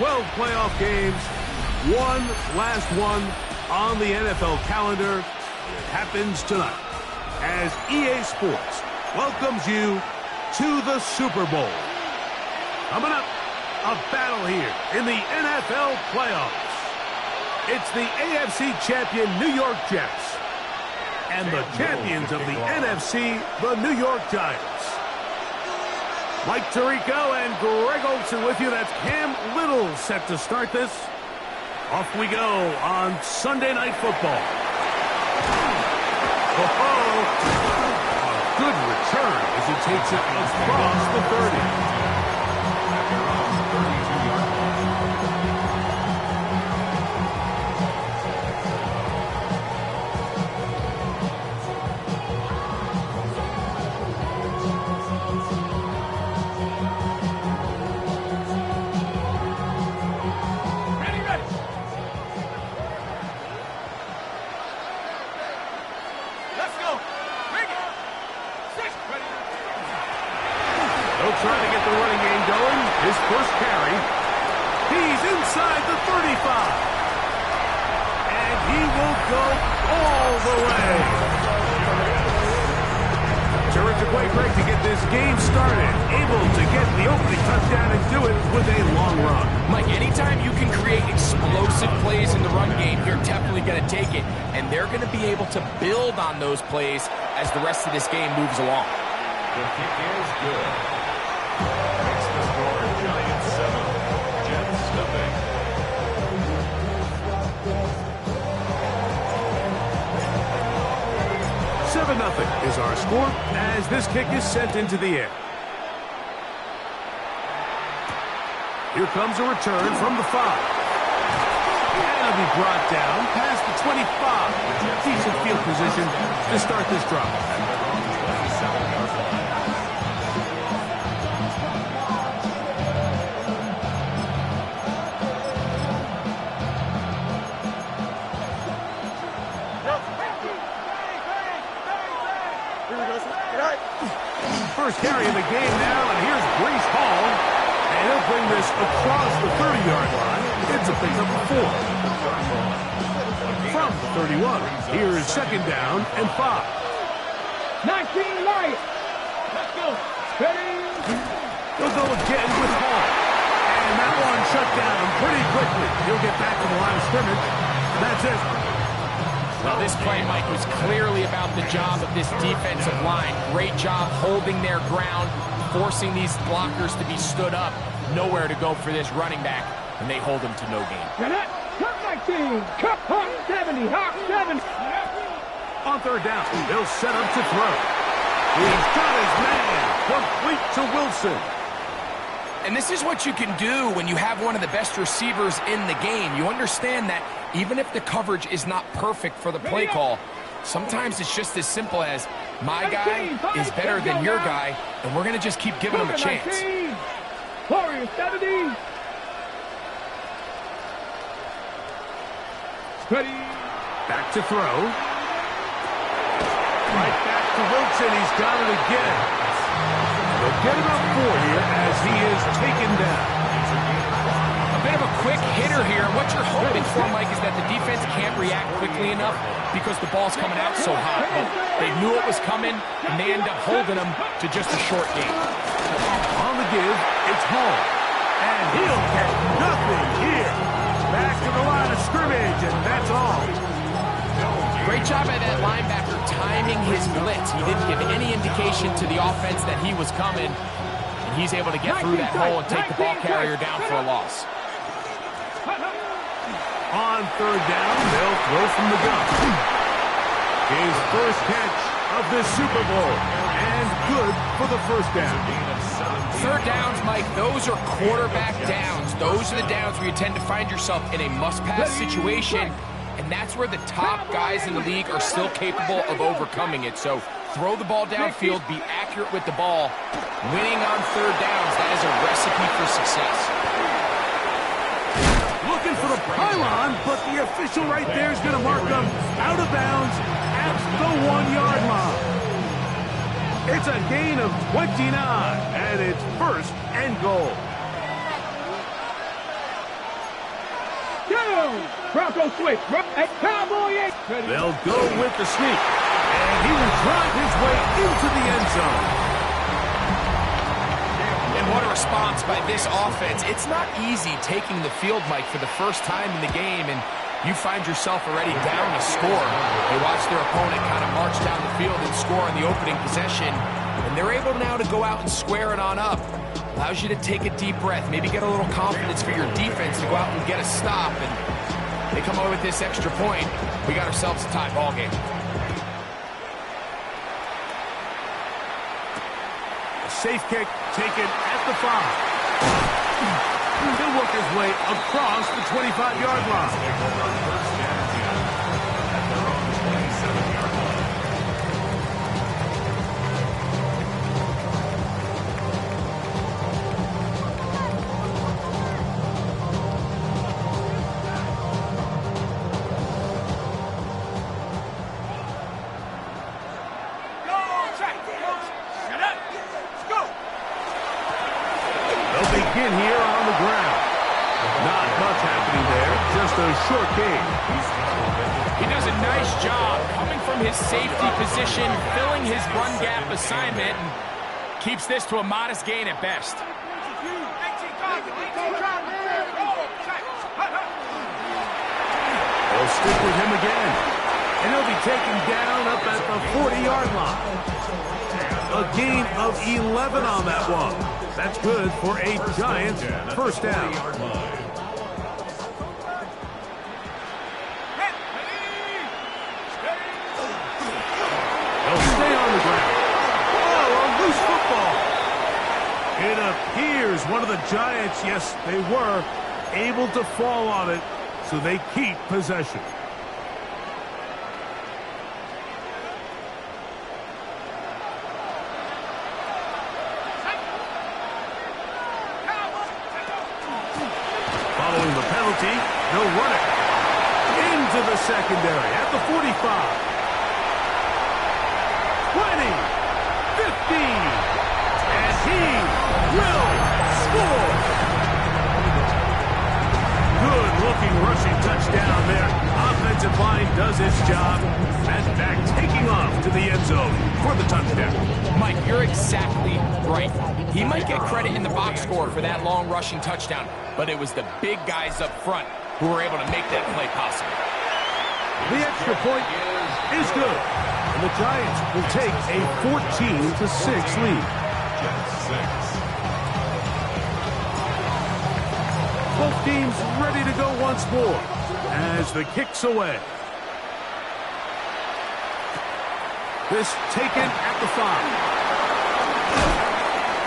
12 playoff games, one last one on the NFL calendar. It happens tonight as EA Sports welcomes you to the Super Bowl. Coming up, a battle here in the NFL playoffs. It's the AFC champion New York Jets and the champions of the NFC, the New York Giants. Mike Tirico and Greg Olsen with you. That's Cam Little set to start this. Off we go on Sunday Night Football. A good return as he takes it across the 30. Trying to get the running game going. His first carry. He's inside the 35. And he will go all the way. Terrific way, Greg, to get this game started. Able to get the opening touchdown and do it with a long run. Mike, anytime you can create explosive plays in the run game, you're definitely going to take it. And they're going to be able to build on those plays as the rest of this game moves along. The kick is good. Makes the score Giants 7, Jets nothing. $7-0 is our score as this kick is sent into the air. Here comes a return from the 5. And it'll be brought down past the 25. Decent field position to start this drive. First carry of the game now, and here's Breece Hall. And he'll bring this across the 30-yard line. It's a pickup of 4. From the 31, here is second down and 5. 19 light. Let's go. Ready? He'll go again with Hall. And that one shut down pretty quickly. He'll get back to the line of scrimmage. That's it. Well, this play, Mike, was clearly about the job of this defensive line. Great job holding their ground, forcing these blockers to be stood up. Nowhere to go for this running back, and they hold him to no gain. Cup 19, Cup 70, Hawk 7. On third down, they'll set up to throw. He's got his man, complete to Wilson. And this is what you can do when you have one of the best receivers in the game. You understand that even if the coverage is not perfect for the play call, sometimes it's just as simple as my guy is better than your guy, and we're going to just keep giving him a chance. Warriors 70. Ready. Back to throw. Right back to Wilson. He's got it again. They'll get him up 4 here as he is taken down. A bit of a quick hitter here. What you're hoping for, Mike, is that the defense can't react quickly enough because the ball's coming out so hot. But they knew it was coming, and they end up holding them to just a short game. On the give, it's Hall. And he'll get nothing here. Back to the line of scrimmage, and that's all. Great job by that linebacker timing his blitz. He didn't give any indication to the offense that he was coming, and he's able to get through that hole and take the ball carrier down for a loss. On third down, they'll throw from the gun. His first catch of this Super Bowl, and good for the first down. Third downs, Mike, those are quarterback downs. Those are the downs where you tend to find yourself in a must-pass situation, and that's where the top guys in the league are still capable of overcoming it. So throw the ball downfield, be accurate with the ball. Winning on third downs, that is a recipe for success. Looking for the pylon, but the official right there is going to mark them out of bounds at the 1-yard line. It's a gain of 29, and it's first and goal. Bronco switch. Cowboy 8. They'll go with the sneak. And he will drive his way into the end zone. And what a response by this offense. It's not easy taking the field, Mike, for the first time in the game, and you find yourself already down a score. You watch their opponent kind of march down the field and score on the opening possession, and they're able now to go out and square it on up. Allows you to take a deep breath, maybe get a little confidence for your defense to go out and get a stop, and they come away with this extra point. We got ourselves a tie ball game. Safe kick taken at the 5. He'll work his way across the 25-yard line. Begin here on the ground. Not much happening there, just a short game. He does a nice job coming from his safety position, filling his run gap assignment, and keeps this to a modest gain at best. They'll stick with him again, and he'll be taken down up at the 40-yard line. A gain of 11 on that one. That's good for a Giants first down. They'll stay on the ground. Oh, a loose football. It appears one of the Giants, yes, they were able to fall on it, so they keep possession. Following the penalty, they'll run it into the secondary at the 45. 20, 15, and he will score. Good-looking rushing touchdown there. Offensive line does its job. And back taking off to the end zone for the touchdown. Mike, you're exactly right. He might get credit in the box score for that long rushing touchdown, but it was the big guys up front who were able to make that play possible. The extra point is good, and the Giants will take a 14-6 lead. Both teams ready to go once more as the kick's away. This taken at the 5.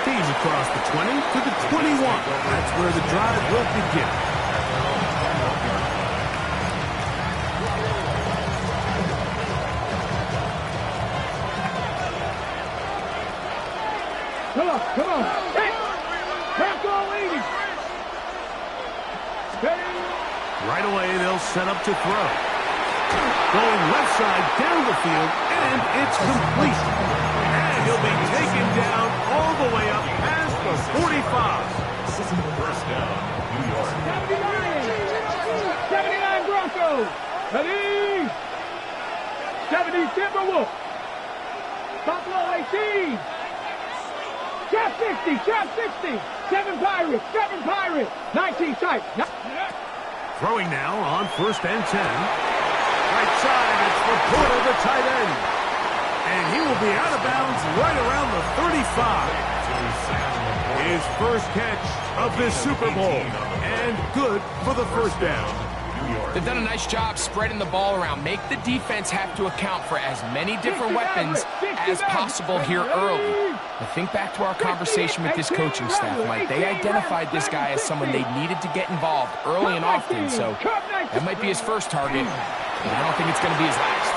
Tees across the 20 to the 21. That's where the drive will begin. Come on, come on. Hey, Bronco 80. Hey. Right away, they'll set up to throw. Going left side down the field, and it's complete. And he'll be taken down all the way up past the 45. First down, New York. 79 Broncos. Ready. 70 Timberwolves. Buffalo 18. Trap 60, trap 60. 7 Pirates, 7 Pirates. 19 Titans. Throwing now on 1st and 10. Right side, it's for Porter, the tight end. And he will be out of bounds right around the 35. His first catch of this Super Bowl. And good for the first down. They've done a nice job spreading the ball around. Make the defense have to account for as many different weapons as possible here early. I think back to our conversation with this coaching staff, Mike. They identified this guy as someone they needed to get involved early and often, so that might be his first target, but I don't think it's going to be his last.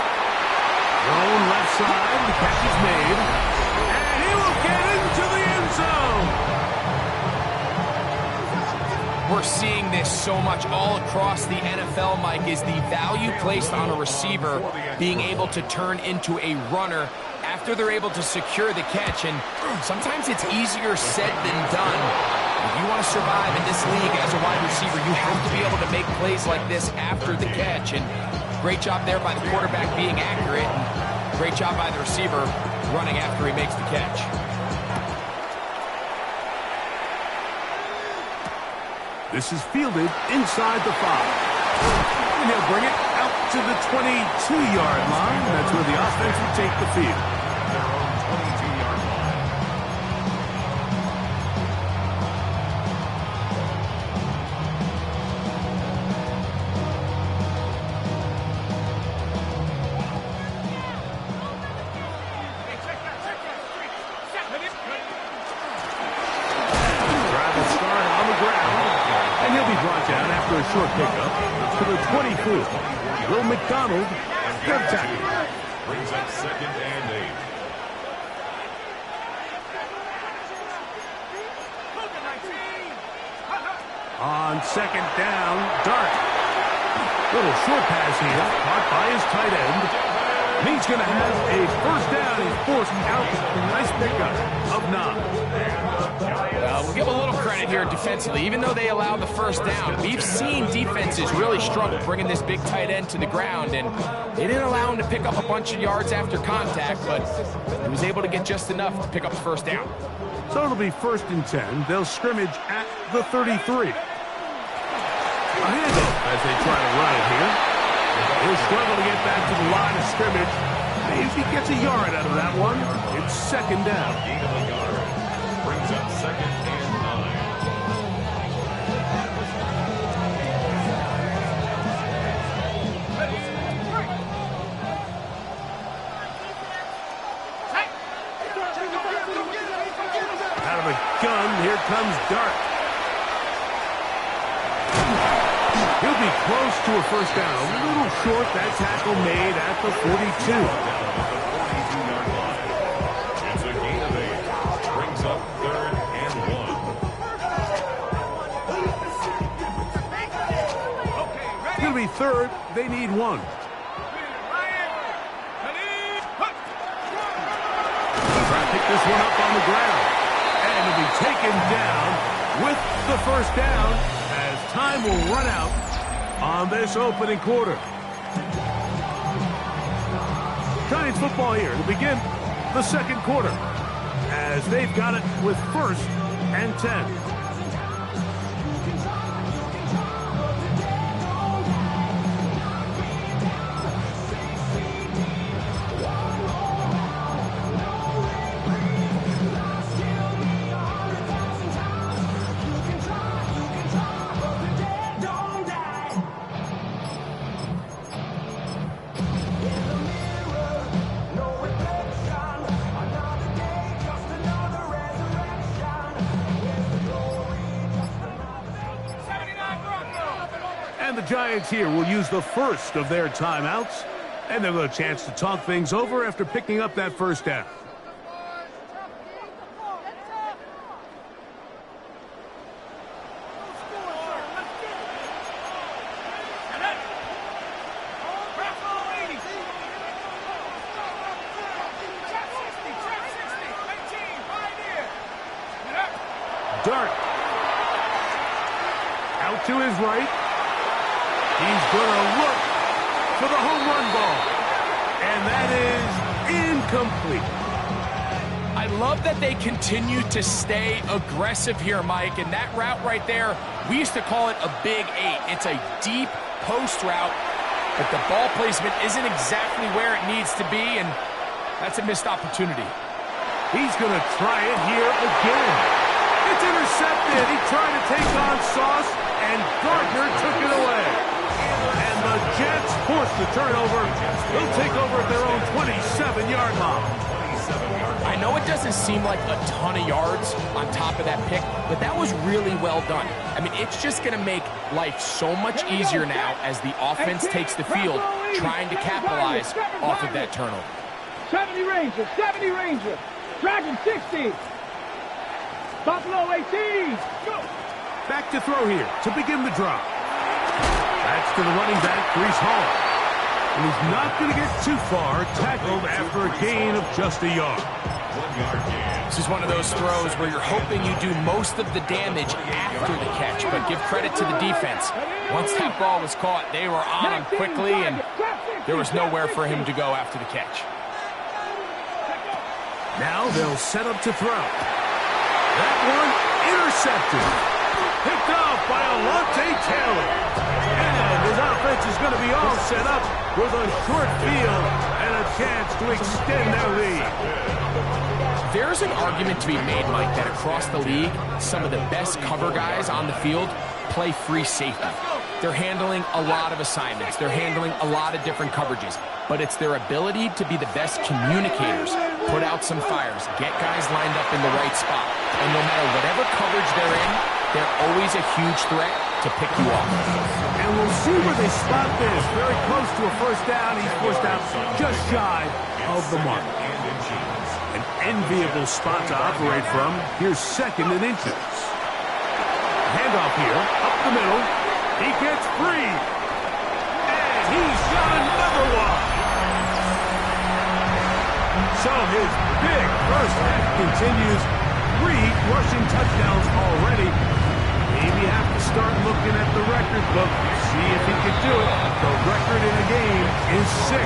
Thrown left side, the catch is made, and he will get into the end zone. We're seeing this so much all across the NFL, Mike, is the value placed on a receiver being able to turn into a runner after they're able to secure the catch. And sometimes it's easier said than done. If you want to survive in this league as a wide receiver, you have to be able to make plays like this after the catch. And great job there by the quarterback being accurate. And great job by the receiver running after he makes the catch. This is fielded inside the 5. And he'll bring it out to the 22-yard line. That's where the offense will take the field. Their own 22-yard line. Drive will start on the ground. And he'll be brought down after a short pickup to the 24. Will McDonald, good tackle. Brings up 2nd and 8. On 2nd down, Dart. Little short pass here, caught by his tight end. He's going to have a first down. He's forced out. Nice pickup of 9. We'll give a little credit here defensively. Even though they allowed the first down, we've seen defenses really struggle bringing this big tight end to the ground, and they didn't allow him to pick up a bunch of yards after contact, but he was able to get just enough to pick up the first down. So it'll be 1st and 10. They'll scrimmage at the 33. A handoff as they try to run it here. He'll struggle to get back to the line of scrimmage. If he gets a yard out of that one, it's 2nd down. Gain of a yard. Brings up 2nd and 9. Out of the gun, here comes Dart. He'll be close to a first down. A little short, that tackle made at the 42. Yard line. It's a gain of 8. Brings up 3rd and 1. It's going to be 3rd. They need 1. Try to pick this one up on the ground. And it'll be taken down with the first down as time will run out on this opening quarter. Giants football here to begin the 2nd quarter as they've got it with 1st and 10. And the Giants here will use the first of their timeouts, and they'll get a chance to talk things over after picking up that first down. Dart out to his right. He's going to look for the home run ball. And that is incomplete. I love that they continue to stay aggressive here, Mike. And that route right there, we used to call it a big 8. It's a deep post route, but the ball placement isn't exactly where it needs to be, and that's a missed opportunity. He's going to try it here again. It's intercepted. He tried to take on Sauce, and Gardner took it away. And the Jets force the turnover. They'll take over at their own 27-yard line. I know it doesn't seem like a ton of yards on top of that pick, but that was really well done. I mean, it's just going to make life so much easier now as the offense takes the field trying to capitalize off of that turnover. 70 Rangers, Dragon 60. Buffalo 18. Go. Back to throw here to begin the drive. That's to the running back, Breece Hall. And he's not going to get too far, tackled after a gain of just a yard. 1 yard gain. This is one of those throws where you're hoping you do most of the damage after the catch, but give credit to the defense. Once that ball was caught, they were on him quickly, and there was nowhere for him to go after the catch. Now they'll set up to throw. That one intercepted. Picked off by Alontae Taylor. And his offense is going to be all set up with a short field and a chance to extend their lead. There's an argument to be made, Mike, that across the league, some of the best cover guys on the field play free safety. They're handling a lot of assignments. They're handling a lot of different coverages. But it's their ability to be the best communicators, put out some fires, get guys lined up in the right spot. And no matter whatever coverage they're in, they're always a huge threat to pick you off. And we'll see where they spot this. Very close to a first down. He's forced out just shy of the mark. An enviable spot to operate from. Here's 2nd and inches. Handoff here, up the middle. He gets free. And he's got another one. So his big first half continues. 3 rushing touchdowns already. Maybe have to start looking at the record book. See if he can do it. The record in a game is 6.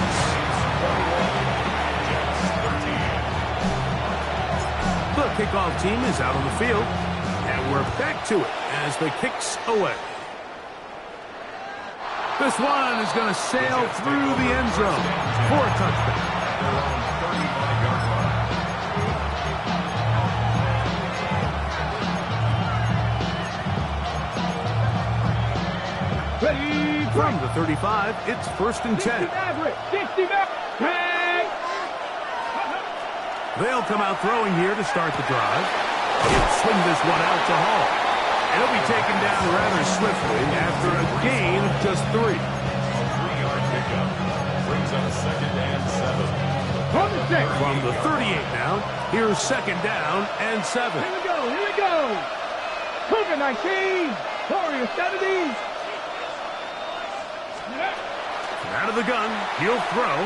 The kickoff team is out on the field, and we're back to it as the kick's away. This one is going to sail through the end zone for a touchdown. Ready, from the 35, it's 1st and 10. They'll come out throwing here to start the drive. He'll swing this one out to Hall. And he'll be taken down rather swiftly after a gain of just 3. A 3-yard pickup brings up 2nd and 7. From the 38 now, here's 2nd down and 7. Here we go, here we go. Cougar 19, Warrior 70s. Out of the gun, he'll throw.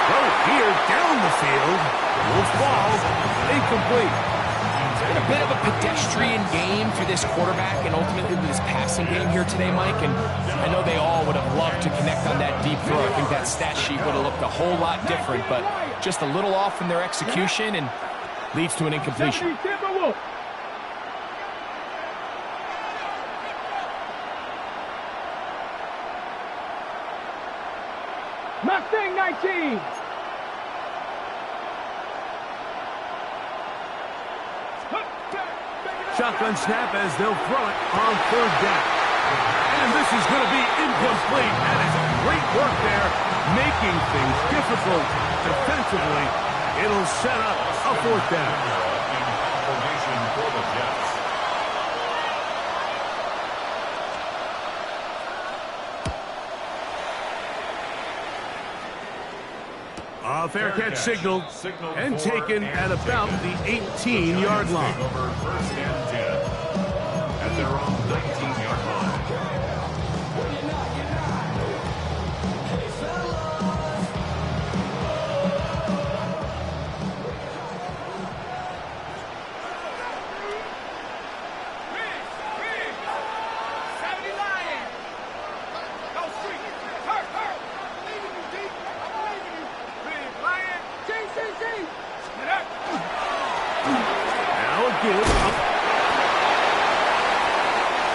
Throw here down the field. Will fall. Incomplete. It's been a bit of a pedestrian game for this quarterback and ultimately this passing game here today, Mike. And I know they all would have loved to connect on that deep throw. I think that stat sheet would have looked a whole lot different, but just a little off in their execution and leads to an incompletion. Mustang 19. Shotgun snap as they'll throw it on 3rd down. And this is going to be incomplete. That is great work there, making things difficult defensively. It'll set up a 4th down. Formation for the Jets. A fair catch signaled and taken at about the 18-yard line. Over 1st and 10 at their own 19-yard line.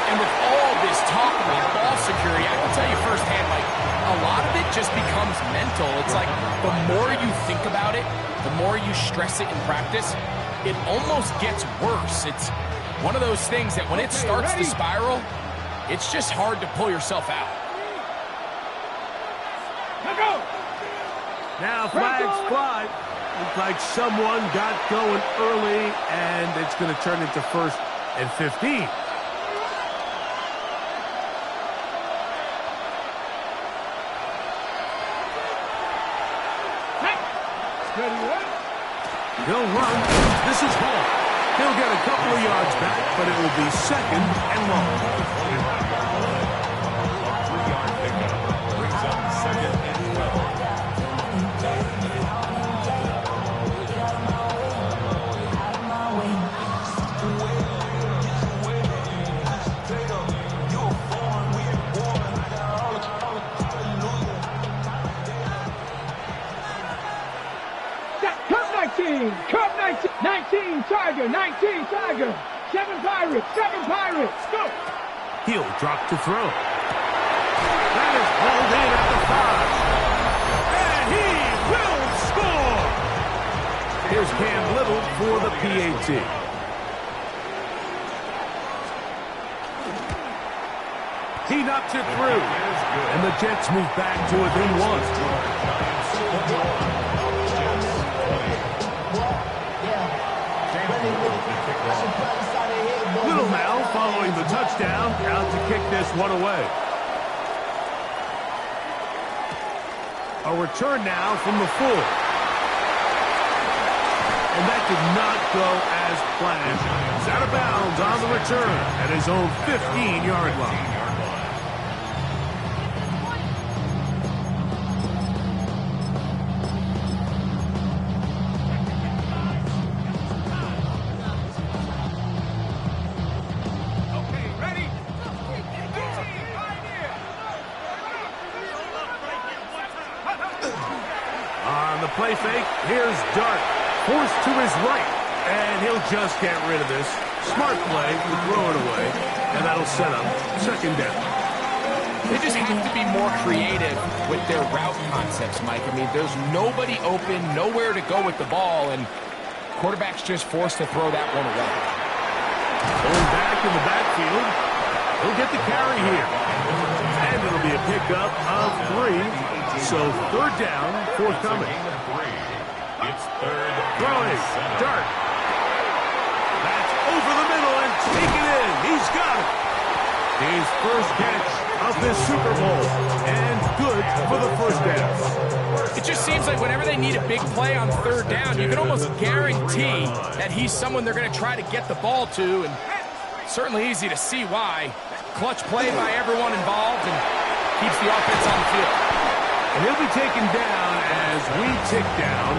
And with all this talk about ball security, I can tell you firsthand, like, a lot of it just becomes mental. It's like the more you think about it, the more you stress it in practice, it almost gets worse. It's one of those things that when it starts to spiral, it's just hard to pull yourself out. Now flags fly. Looks like someone got going early, and it's going to turn into 1st and 15. He'll run. This is Hall. He'll get a couple of yards back, but it will be 2nd and long. 3-yard pickup brings up 19 Tiger, 19 Tiger. 7 Pirates, 7 Pirates. Go. He'll drop to throw. That is hauled in at the 5. And he will score. Here's Cam Little for the PAT. He knocks it through. And the Jets move back to within 1. Little now following the touchdown, out to kick this one away. A return now from the 4. And that did not go as planned. He's out of bounds on the return at his own 15-yard line. Play fake. Here's Dart. Forced to his right. And he'll just get rid of this. Smart play to throw it away. And that'll set up second down. They just have to be more creative with their route concepts, Mike. I mean, there's nobody open, nowhere to go with the ball, and quarterback's just forced to throw that one away. Going back in the backfield. He'll get the carry here. And it'll be a pickup of 3. So third down, forthcoming. It's third. Throwing. Dart. That's over the middle and taken in. He's got it. His first catch of this Super Bowl. And good for the first down. It just seems like whenever they need a big play on third down, you can almost guarantee that he's someone they're going to try to get the ball to. And certainly easy to see why. Clutch play by everyone involved and keeps the offense on the field. And he'll be taken down as we tick down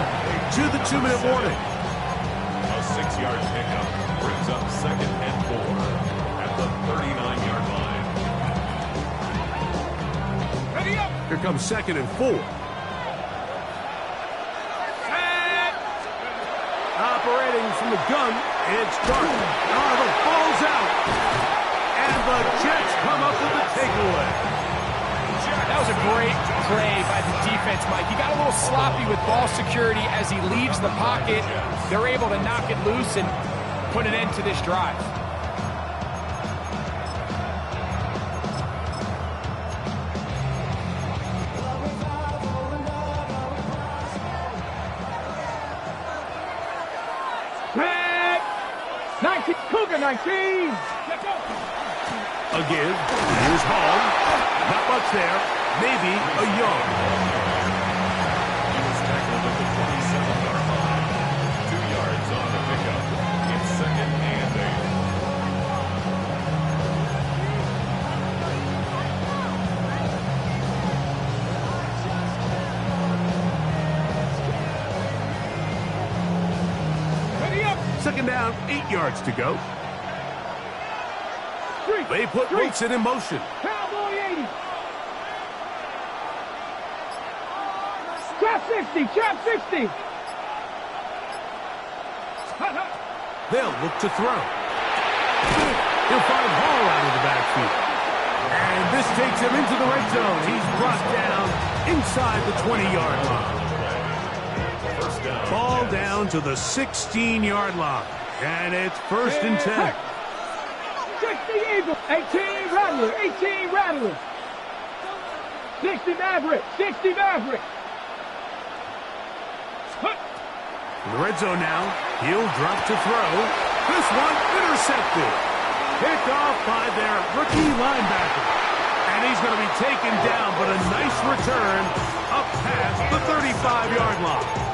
to the 2-minute warning. A 6-yard pickup brings up 2nd and 4 at the 39-yard line. Ready up. Here comes 2nd and 4. Operating from the gun, it's Dart. Oh, the ball's out. And the Jets come up with the takeaway. That was a great play by the defense, Mike. He got a little sloppy with ball security as he leaves the pocket. They're able to knock it loose and put an end to this drive. Red. 19. Cougar 19. Let's go. A give. Here's Hall. Not much there. Maybe a yard. He was tackled at the 27-yard line. 2 yards on the pickup. It's 2nd and 8. Ready up. Second down, 8 yards to go. They put Wilson in motion. Cowboy 80. Trap 60. Trap 60. They'll look to throw. He'll find Hall out of the backfield. And this takes him into the red zone. He's brought down inside the 20-yard line. First down. Ball down to the 16-yard line. And it's 1st and 10. 60 Eagles. 18 Rattler. 18 Rattler. 60 Maverick. 60 Maverick. In the red zone now. He'll drop to throw. This one intercepted. Picked off by their rookie linebacker. And he's going to be taken down, but a nice return up past the 35-yard line.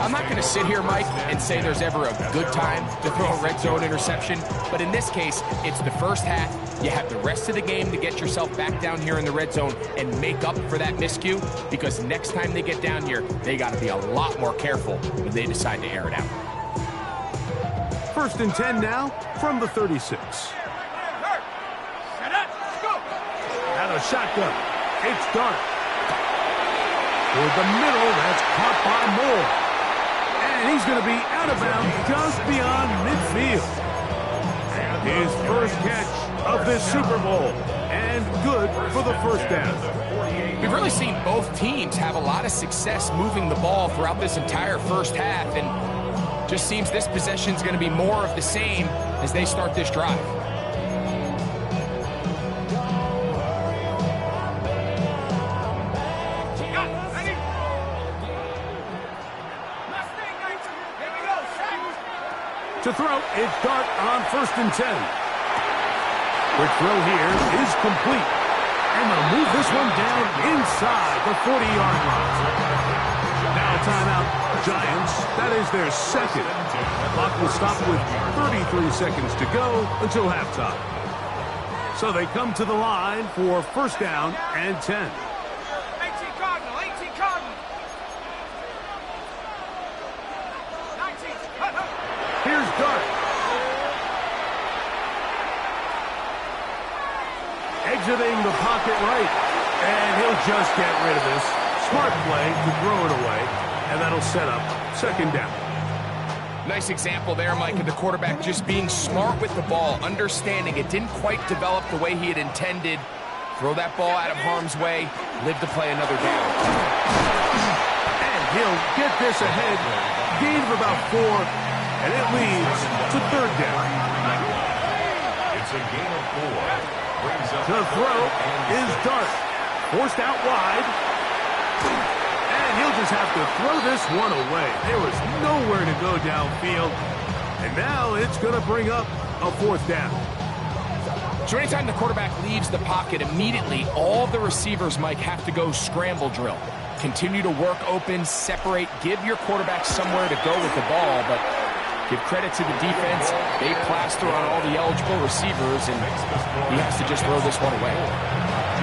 I'm not going to sit here, Mike, and say there's ever a good time to throw a red zone interception, but in this case, it's the first half. You have the rest of the game to get yourself back down here in the red zone and make up for that miscue, because next time they get down here, they got to be a lot more careful when they decide to air it out. 1st and 10 now from the 36. Out of shotgun. It's Dart. Toward the middle, that's caught by Moore. And And he's going to be out of bounds just beyond midfield. His first catch of this Super Bowl. And good for the first down. We've really seen both teams have a lot of success moving the ball throughout this entire first half. And just seems this possession is going to be more of the same as they start this drive. To throw, it's Dart on 1st and 10. Quick throw here is complete. And they'll move this one down inside the 40-yard line. Now timeout, Giants. That is their second. Clock will stop with 33 seconds to go until halftime. So they come to the line for 1st down and 10. 18 Cardinal, 18 Cardinal. 19. Here's Dart. Exiting the pocket right. And he'll just get rid of this. Smart play to throw it away. And that'll set up 2nd down. Nice example there, Mike, of the quarterback just being smart with the ball, understanding it didn't quite develop the way he had intended. Throw that ball out of harm's way, live to play another down. And he'll get this ahead. Gain of about 4. And it leads to 3rd down. It's a gain of 4. The throw is Dart. Forced out wide. And he'll just have to throw this one away. There was nowhere to go downfield. And now it's going to bring up a 4th down. So anytime the quarterback leaves the pocket, immediately all the receivers, Mike, have to go scramble drill. Continue to work open, separate, give your quarterback somewhere to go with the ball, but give credit to the defense. They plaster on all the eligible receivers, and he has to just throw this one away.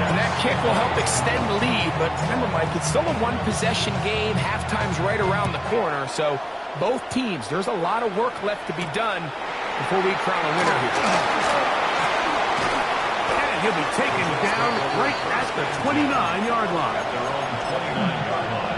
And that kick will help extend the lead, but remember, Mike, it's still a one-possession game. Halftime's right around the corner, so both teams, there's a lot of work left to be done before we crown a winner here. And he'll be taken down right at the 29-yard line. At their own 29-yard line.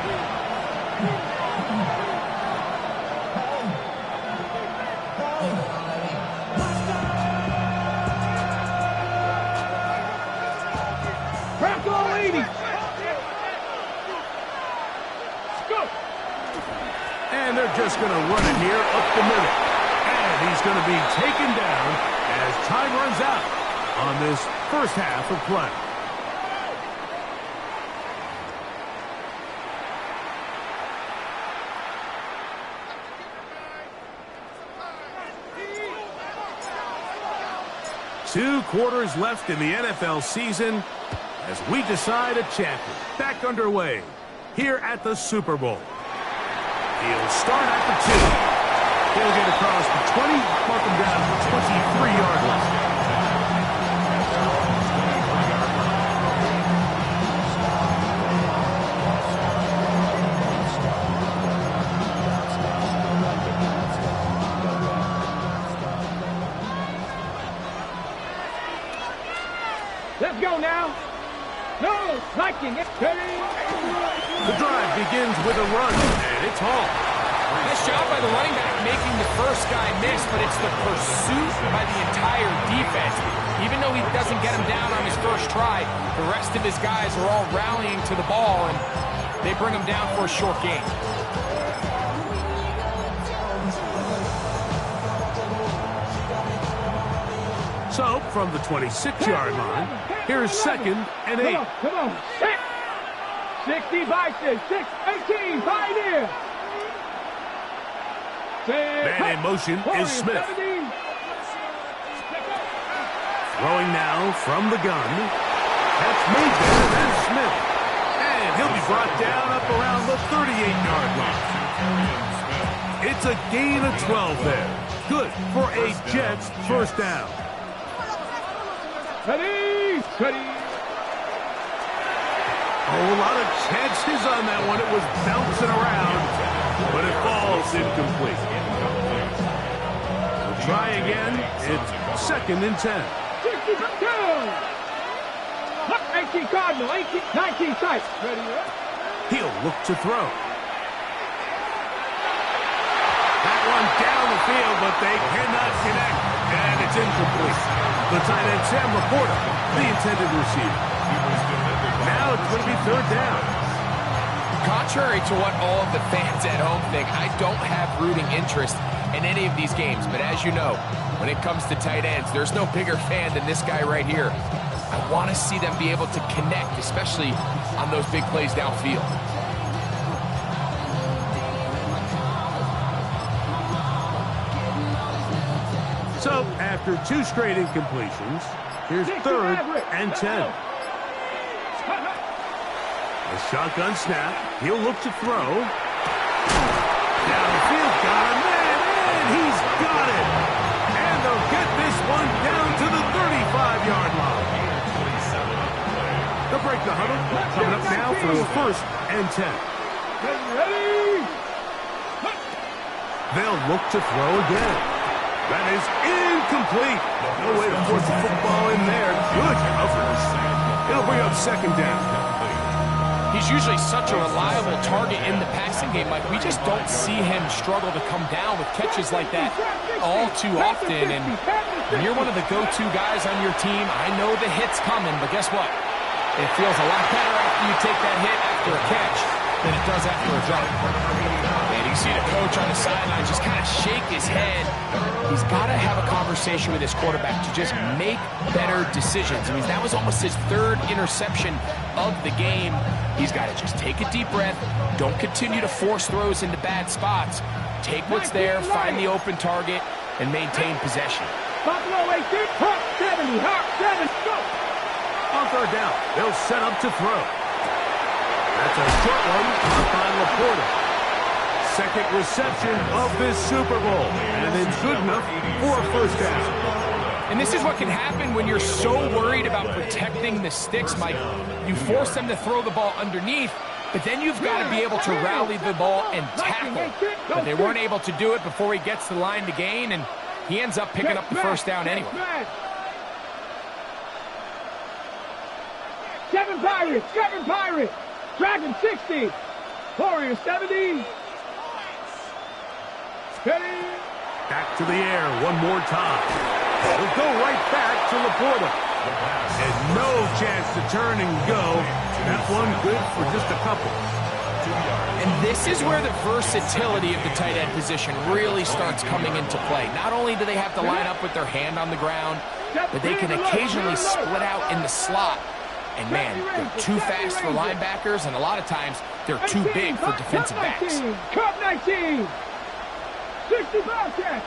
And they're just going to run it here up the middle. And he's going to be taken down as time runs out on this first half of play. Two quarters left in the NFL season as we decide a champion. Back underway here at the Super Bowl. He'll start at the 2. He'll get across the 20, mark him down to the 23-yard line. Let's go now. No, liking it. The drive begins with a run, and it's Hall. Nice job by the running back making the first guy miss, but it's the pursuit by the entire defense. Even though he doesn't get him down on his first try, the rest of his guys are all rallying to the ball, and they bring him down for a short gain. So, from the 26-yard line, here's 2nd and 8. Come on. 60 by 6, 18, 5 in. Man in motion is Smith. Throwing now from the gun. That's made there, that's Smith. And he'll be brought down up around the 38-yard line. It's a gain of 12 there. Good for a Jets first down. Ready, ready. Oh, a lot of chances on that one. It was bouncing around, but it falls incomplete. We'll try again. It's 2nd and 10. 62. 18 Cardinal, 19 sight. Ready, He'll look to throw. one down the field, but they cannot connect, and it's incomplete. The tight end, Sam Laporta, the intended receiver. Now it's going to be third down. Contrary to what all of the fans at home think, I don't have rooting interest in any of these games. But as you know, when it comes to tight ends, there's no bigger fan than this guy right here. I want to see them be able to connect, especially on those big plays downfield. So, after 2 straight incompletions, here's third and 10. A shotgun snap. He'll look to throw. Downfield, got him, and he's got it. And they'll get this one down to the 35-yard line. They'll break the huddle. Coming up now for a first and 10. They'll look to throw again. That is incomplete. No way to force the football in there. Good coverage. It'll bring up second down. He's usually such a reliable target in the passing game. Like, we just don't see him struggle to come down with catches like that all too often. And when you're one of the go-to guys on your team, I know the hit's coming, but guess what? It feels a lot better after you take that hit after a catch than it does after a drop. And you see the coach on the sideline just kind of shake his head. He's got to have a conversation with his quarterback to just make better decisions. I mean, that was almost his 3rd interception of the game. He's got to just take a deep breath. Don't continue to force throws into bad spots. Take what's there, find the open target, and maintain possession. Buffalo 18, Hawk 70, Hawk 7, go! On third down, they'll set up to throw. That's a short one, caught by Laporta. Second reception of this Super Bowl, and it's good enough for a first down. And this is what can happen when you're so worried about protecting the sticks, Mike. You force them to throw the ball underneath, but then you've got to be able to rally the ball and tackle. But they weren't able to do it before he gets the line to gain, and he ends up picking up the first down anyway. 7 Pirates, Dragon 60, Warrior 70. Steady. Back to the air one more time. He'll go right back to Laporta. And no chance to turn and go. That one good for just a couple. And this is where the versatility of the tight end position really starts coming into play. Not only do they have to line up with their hand on the ground, but they can occasionally split out in the slot. And man, they're too fast for linebackers, and a lot of times they're too big for defensive backs. Cup 19. 60 Bobcat.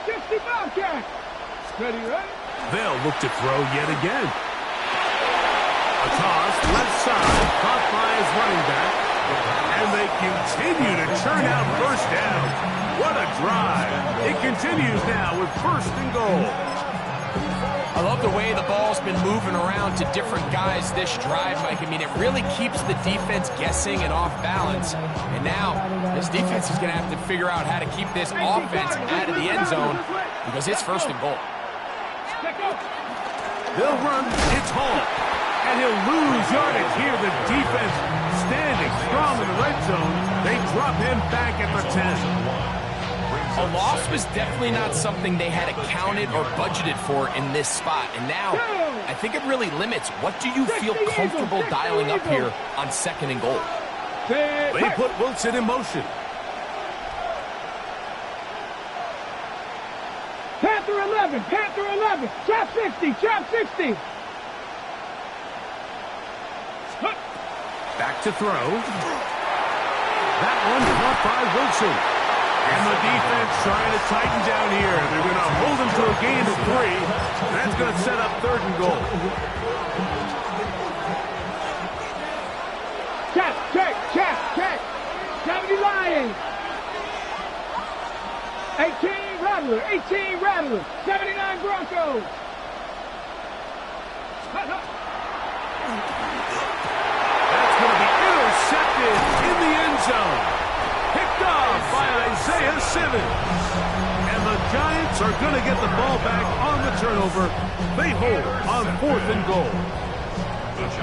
Ready, right? They'll look to throw yet again. A toss, left side, caught by his running back. And they continue to churn out first down. What a drive. It continues now with first and goal. I love the way the ball's been moving around to different guys this drive, Mike. I mean, it really keeps the defense guessing and off balance. And now, this defense is going to have to figure out how to keep this offense out of the end zone because it's first and goal. They'll run, it's Hall. And he'll lose yardage here. The defense standing strong in the red zone. They drop him back at the 10. A loss was definitely not something they had accounted or budgeted for in this spot. And now, I think it really limits what do you feel comfortable dialing up here on second and goal. They put Wilson in motion. Panther 11, trap 60. Back to throw. That one caught by Wilson. And the defense trying to tighten down here. They're going to hold him to a gain of 3. That's going to set up third and goal. Check. 70 Lions. 18 Rattler. 79 Broncos. That's going to be intercepted in the end zone. Picked off by Isaiah Simmons. And the Giants are going to get the ball back on the turnover. They hold on 4th and goal.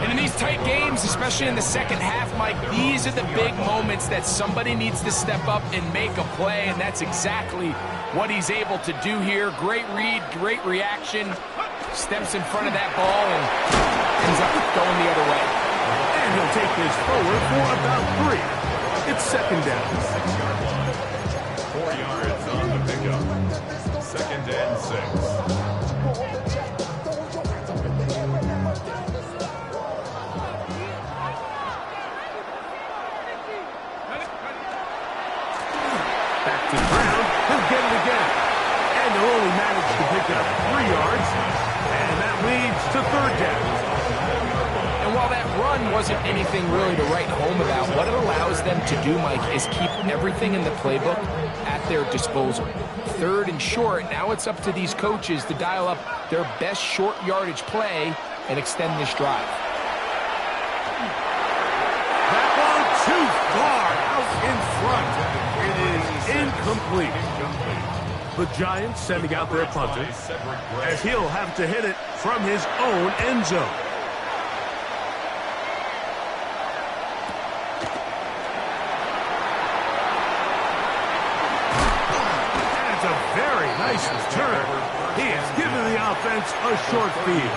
And in these tight games, especially in the second half, Mike, these are the big moments that somebody needs to step up and make a play, and that's exactly what he's able to do here. Great read, great reaction. Steps in front of that ball and ends up going the other way. And he'll take this forward for about 3. It's second down. 6-yard line. 4 yards on the pickup. Second and 6. Back to the ground. He'll get it again. And they'll only manage to pick up 3 yards. And that leads to third down. And while that run wasn't anything really to write home about, what it allows them to do, Mike, is keep everything in the playbook at their disposal. Third and short, now it's up to these coaches to dial up their best short yardage play and extend this drive. That ball too far out in front. It is incomplete. The Giants sending out their punter, as he'll have to hit it from his own end zone. That's a very nice return. He has given the offense a short field.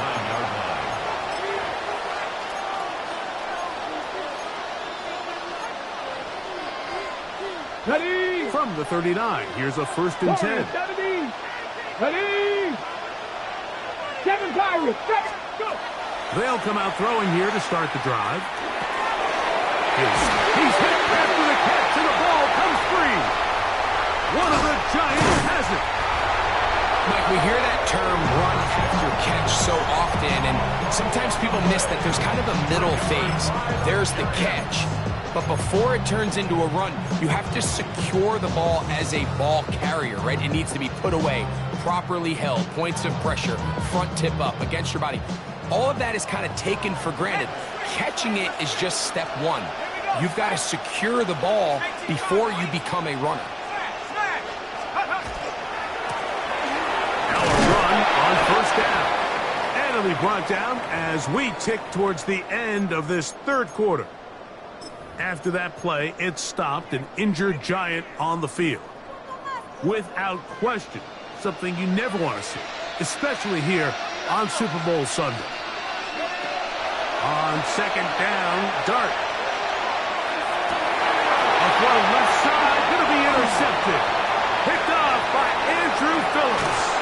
Ready? From the 39, here's a 1st and 10. 70. Ready? 7 Pirates. 7. Go. They'll come out throwing here to start the drive. He's hit after the catch, and the ball comes free. One of the Giants has it. Mike, we hear that term run after catch so often, and sometimes people miss that there's kind of a middle phase. There's the catch, but before it turns into a run, you have to secure the ball as a ball carrier, right? It needs to be put away, properly held, points of pressure, front tip up against your body. All of that is kind of taken for granted. Catching it is just step one. You've got to secure the ball before you become a runner. Now a run on 1st down. And it'll be brought down as we tick towards the end of this 3rd quarter. After that play, it stopped an injured Giant on the field. Without question, something you never want to see, especially here on Super Bowl Sunday. On 2nd down, Dart. A throw left side, going to be intercepted. Picked off by Andrew Phillips.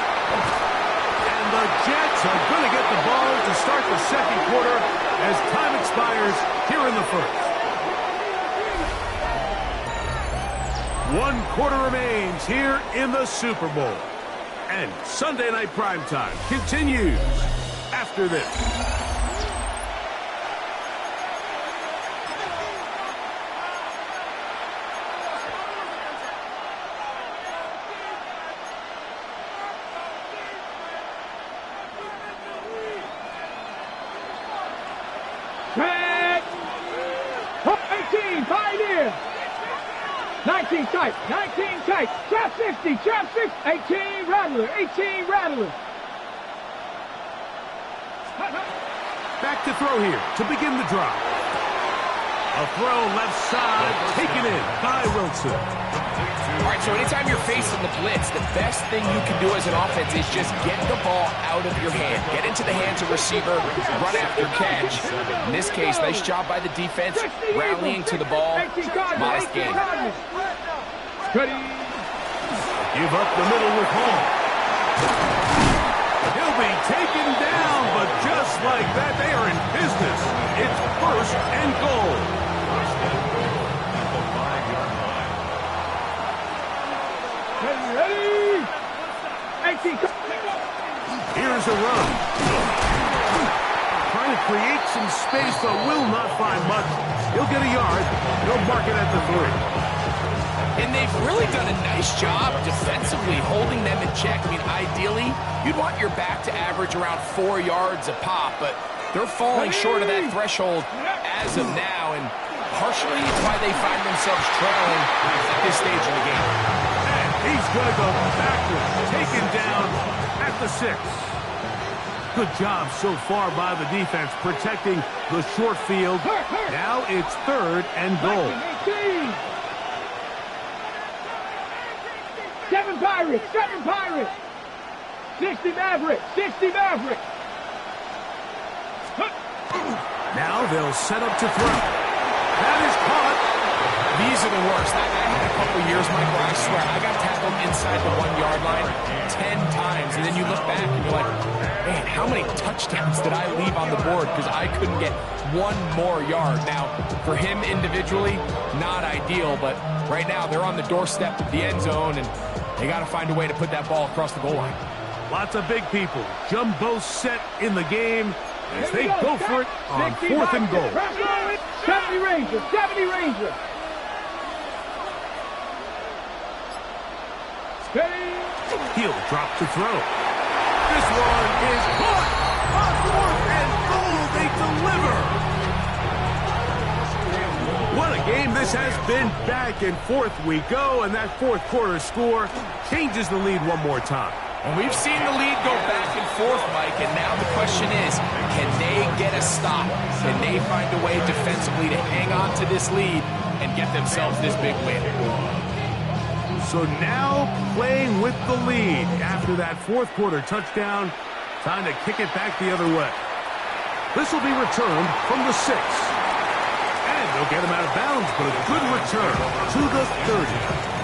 And the Jets are going to get the ball to start the 2nd quarter as time expires here in the 1st. 1 quarter remains here in the Super Bowl. And Sunday Night Primetime continues after this. Red. 18, Pioneer. 19 tight, 19 tight. Trap 60, trap 60. 18 Rattler, 18 Rattler. Back to throw here to begin the drive. A throw left side, taken in by Wilson. All right, so anytime you're facing the blitz, the best thing you can do as an offense is just get the ball out of your hand. Get into the hands of receiver, run after catch. In this case, nice job by the defense, rallying to the ball. Modest gain. Ready. Give up the middle with Hall. He'll be taken down, but just like that, they are in business. It's 1st and goal. Ready. 18. Here's a run. Trying to create some space, but will not find much. He'll get a yard. He'll mark it at the 3. And they've really done a nice job defensively holding them in check. I mean, ideally, you'd want your back to average around 4 yards a pop, but they're falling short of that threshold as of now, and partially it's why they find themselves trailing at this stage of the game. And he's going to go backwards, taken down at the 6. Good job so far by the defense protecting the short field. Now it's 3rd and goal. 7 Pirates. Pirates, 7 Pirates. 60 Mavericks, 60 Mavericks. Now they'll set up to throw. That is caught. These are the worst. I had a couple years, Mike, where I swear I got tackled inside the 1-yard line 10 times. And then you look back and you're like, man, how many touchdowns did I leave on the board because I couldn't get one more yard? Now, for him individually, not ideal, but right now they're on the doorstep of the end zone, and they got to find a way to put that ball across the goal line. Lots of big people. Jumbo set in the game as they go for it on 4th and goal. 70 Rangers, 70 Rangers. He'll drop to throw. This one is caught. On 4th and goal, they deliver. What a game this has been. Back and forth we go, and that 4th quarter score changes the lead one more time. And we've seen the lead go back and forth, Mike, and now the question is, can they get a stop? Can they find a way defensively to hang on to this lead and get themselves this big win? So now playing with the lead after that 4th quarter touchdown, time to kick it back the other way. This will be returned from the 6. And they'll get him out of bounds, but a good return to the 30.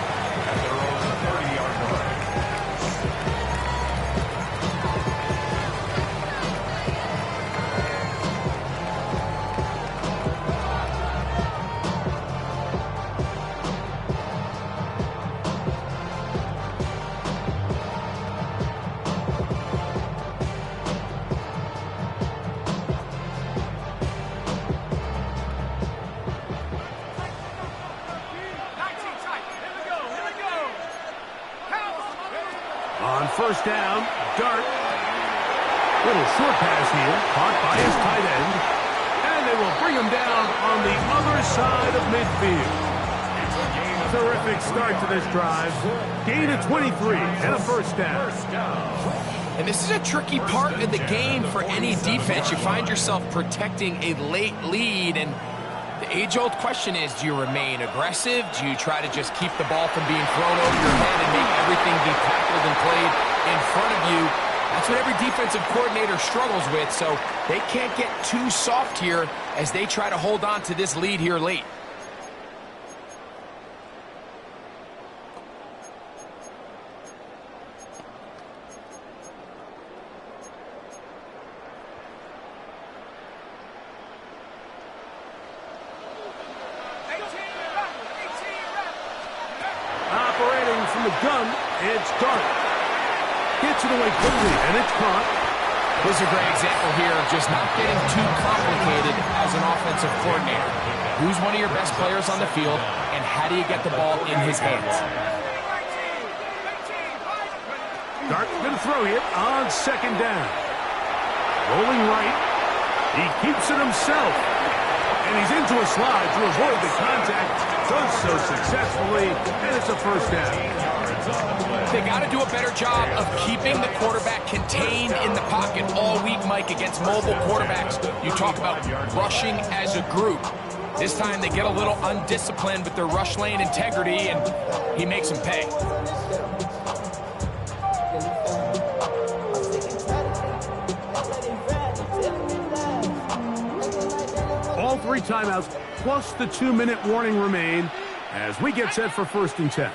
On 1st down, Dart. Little short pass here, caught by his tight end. And they will bring him down on the other side of midfield. Terrific start to this drive. Gain of 23 and a 1st down. And this is a tricky part of the game for any defense. You find yourself protecting a late lead, and the age-old question is, do you remain aggressive? Do you try to just keep the ball from being thrown over your head and make everything be tackled and played in front of you? That's what every defensive coordinator struggles with, so they can't get too soft here as they try to hold on to this lead here late. Operating from the gun, it's Dart. Gets it away quickly, and it's caught. This is a great example here of just not getting too complicated as an offensive coordinator. Who's one of your best players on the field, and how do you get the ball in his hands? Dart's going to throw it on 2nd down. Rolling right. He keeps it himself. And he's into a slide to avoid the contact. Does so successfully, and it's a 1st down. They got to do a better job of keeping the quarterback contained in the pocket all week, Mike, against mobile quarterbacks. You talk about rushing as a group. This time they get a little undisciplined with their rush lane integrity, and he makes them pay. All 3 timeouts plus the 2-minute warning remain as we get set for 1st and 10.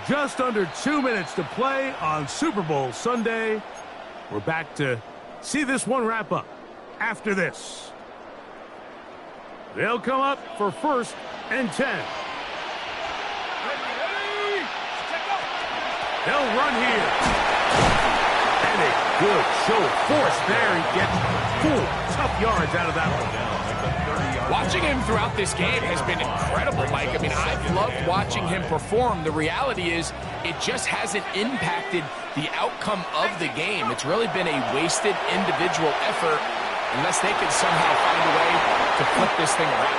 Just under 2 minutes to play on Super Bowl Sunday. We're back to see this one wrap up after this. They'll come up for 1st and 10. They'll run here. And a good show of force there. He gets 4 tough yards out of that one. Watching him throughout this game has been incredible, Mike. I mean, I've loved watching him perform. The reality is it just hasn't impacted the outcome of the game. It's really been a wasted individual effort unless they can somehow find a way to flip this thing around.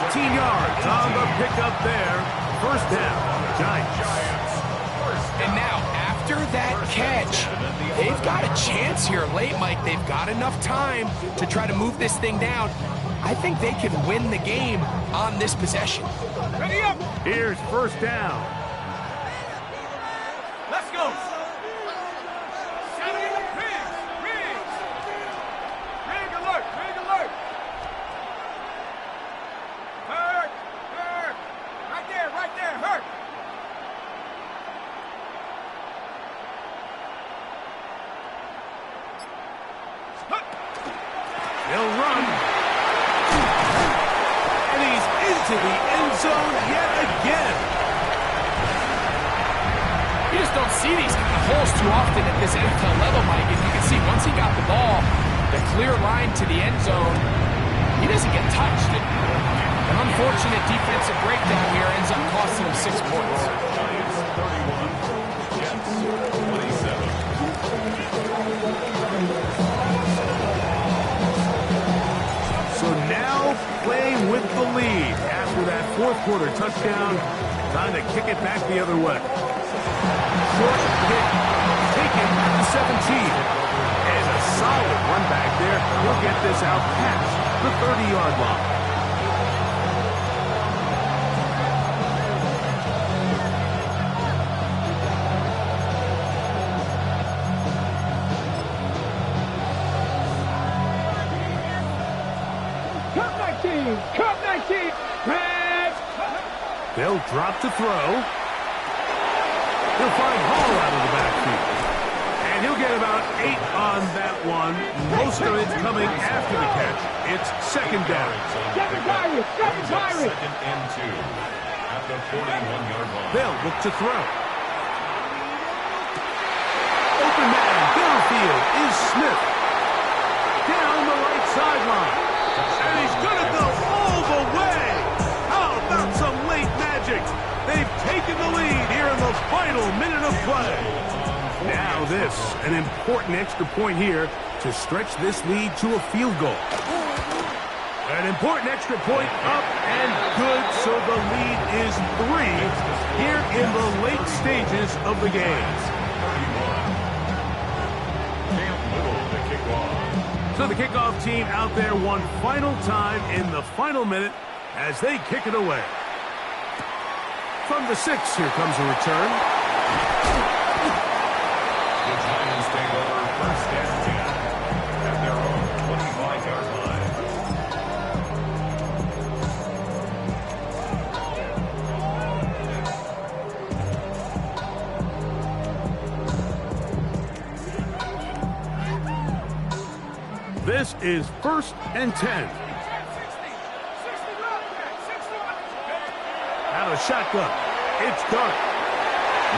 18 yards on the pickup there. 1st down, Giants. And now, after after that catch, they've got a chance here late, Mike. They've got enough time to try to move this thing down. I think they can win the game on this possession. Ready up. Here's first down. Let's go. Rig alert. Hurt. Right there, hurt. He'll run. And he's into the end zone yet again. You just don't see these kind of holes too often at this NFL level, Mike. And you can see once he got the ball, the clear line to the end zone, he doesn't get touched. An unfortunate defensive breakdown here ends up costing him 6 points. Giants 31, Jets 27. So now playing with the lead after that fourth quarter touchdown. Time to kick it back the other way. Short kick taken at the 17. And a solid run back there. He'll get this out past the 30-yard line. Cup 19. Red. They'll drop to throw. He'll find Hall out of the backfield. And he'll get about 8 on that one. Most of it's coming after the catch. It's second down. Second Pirates. Second and 2 at the 41-yard line. They'll look to throw. Open man downfield is Smith. Down the right sideline. And he's going to go all the way. How about some late magic? They've taken the lead here in the final minute of play. Now this, an important extra point here to stretch this lead to a field goal. An important extra point up and good, so the lead is 3 here in the late stages of the game. So the kickoff team out there one final time in the final minute as they kick it away. From the 6, here comes a return. The Giants take over first and 10 at their own 25-yard line. This is first and 10. Out of shotgun. It's Dart.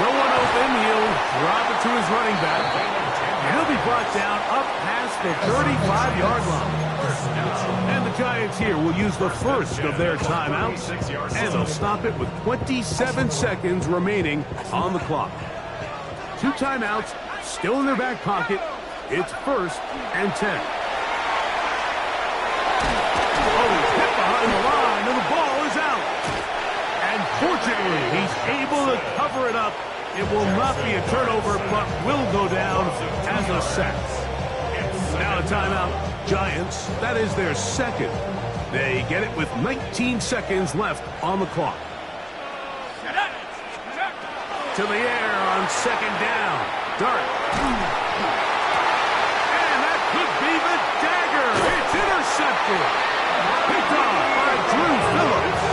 No one open. He'll drop it to his running back. And he'll be brought down up past the 35-yard line. And the Giants here will use the first of their timeouts. And they'll stop it with 27 seconds remaining on the clock. 2 timeouts still in their back pocket. It's first and 10. Behind the line, and the ball is out. And fortunately, he's able to cover it up. It will not be a turnover, but will go down as a sack. Now a timeout. Giants, that is their second. They get it with 19 seconds left on the clock. To the air on second down. Dart. And that could be the dagger. It's intercepted. Picked off by Drew Phillips.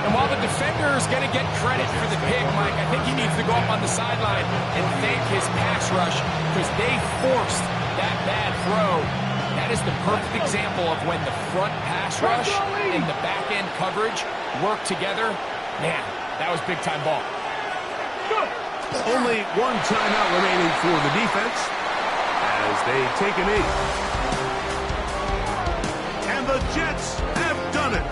And while the defender is going to get credit for the pick, Mike, I think he needs to go up on the sideline and thank his pass rush because they forced that bad throw. That is the perfect example of when the front pass rush and the back end coverage work together. Man, that was big-time ball. Only 1 timeout remaining for the defense as they take a knee. And the Jets have done it.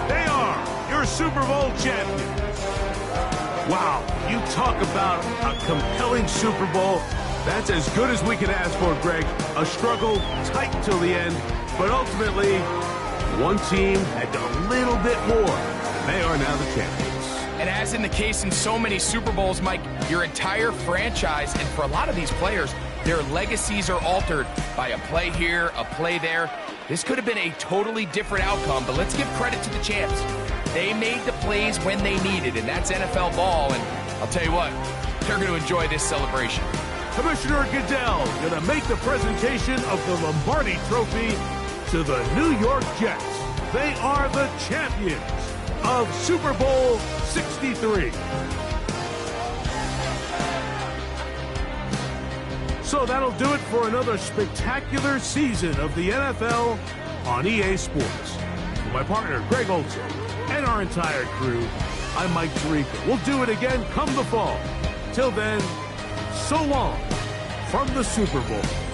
They are your Super Bowl champions. Wow, you talk about a compelling Super Bowl. That's as good as we could ask for, Greg. A struggle tight till the end, but ultimately, one team had a little bit more. They are now the champions. And as in the case in so many Super Bowls, Mike, your entire franchise, and for a lot of these players, their legacies are altered by a play here, a play there. This could have been a totally different outcome, but let's give credit to the champs. They made the plays when they needed, and that's NFL ball, and I'll tell you what, they're going to enjoy this celebration. Commissioner Goodell going to make the presentation of the Lombardi Trophy to the New York Jets. They are the champions of Super Bowl 63. So that'll do it for another spectacular season of the NFL on EA Sports. For my partner, Greg Olson, and our entire crew, I'm Mike Tirico. We'll do it again come the fall. Till then, so long from the Super Bowl.